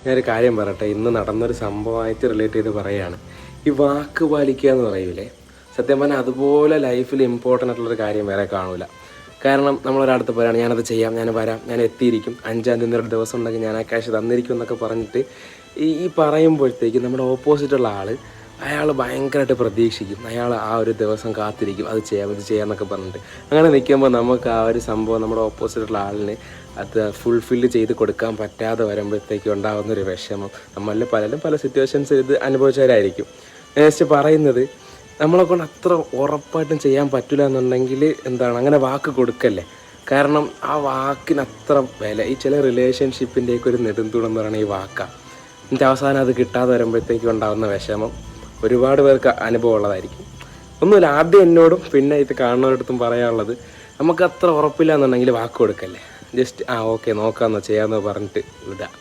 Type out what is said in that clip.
ഞാനൊരു കാര്യം പറയട്ടെ, ഇന്ന് നടന്നൊരു സംഭവമായിട്ട് റിലേറ്റ് ചെയ്ത് പറയുകയാണ്. ഈ വാക്ക് പാലിക്കുക എന്ന് പറയൂലേ, സത്യം പറഞ്ഞാൽ അതുപോലെ ലൈഫിൽ ഇമ്പോർട്ടൻ്റ് ആയിട്ടുള്ളൊരു കാര്യം വേറെ കാണൂല. കാരണം നമ്മളൊരാടുത്ത് പറയുകയാണ്, ഞാനത് ചെയ്യാം, ഞാൻ വരാം, ഞാൻ എത്തിയിരിക്കും, 5-ാം തീയതി ഒരു ദിവസം ഉണ്ടെങ്കിൽ ഞാൻ ആ ക്യാഷ് തന്നിരിക്കും എന്നൊക്കെ പറഞ്ഞിട്ട് ഈ പറയുമ്പോഴത്തേക്കും നമ്മുടെ ഓപ്പോസിറ്റുള്ള അയാൾ ഭയങ്കരമായിട്ട് പ്രതീക്ഷിക്കും. അയാൾ ആ ഒരു ദിവസം കാത്തിരിക്കും, അത് ചെയ്യാമെന്നൊക്കെ പറഞ്ഞിട്ട്. അങ്ങനെ നിൽക്കുമ്പോൾ നമുക്ക് ആ ഒരു സംഭവം നമ്മുടെ ഓപ്പോസിറ്റുള്ള ആളിന് അത് ഫുൾഫില്ല് ചെയ്ത് കൊടുക്കാൻ പറ്റാതെ വരുമ്പോഴത്തേക്കും ഉണ്ടാകുന്നൊരു വിഷമം. നമ്മളിൽ പലരും പല സിറ്റുവേഷൻസ് ഇത് അനുഭവിച്ചവരായിരിക്കും. നെക്സ്റ്റ് പറയുന്നത്, നമ്മളെ കൊണ്ട് അത്ര ഉറപ്പായിട്ടും ചെയ്യാൻ പറ്റില്ല എന്നുണ്ടെങ്കിൽ അങ്ങനെ വാക്ക് കൊടുക്കല്ലേ. കാരണം ആ വാക്കിന് അത്ര വില. ഈ ചില റിലേഷൻഷിപ്പിൻ്റെയൊക്കെ ഒരു നെടുന്തൂടെന്ന് പറയുന്നത് ഈ വാക്കാണ്. എന്നിട്ട് അവസാനം അത് കിട്ടാതെ വരുമ്പോഴത്തേക്കും ഉണ്ടാകുന്ന വിഷമം ഒരുപാട് പേർക്ക് അനുഭവം ഉള്ളതായിരിക്കും. ഒന്നുമില്ല, ആദ്യം എന്നോടും പിന്നെ ഇത് കാണുന്നവരടുത്തും പറയാനുള്ളത്, നമുക്ക് അത്ര ഉറപ്പില്ല എന്നുണ്ടെങ്കിൽ വാക്ക് കൊടുക്കല്ലേ. ജസ്റ്റ് ഓക്കെ നോക്കാമെന്നോ ചെയ്യാമെന്നോ പറഞ്ഞിട്ട് വിടാം.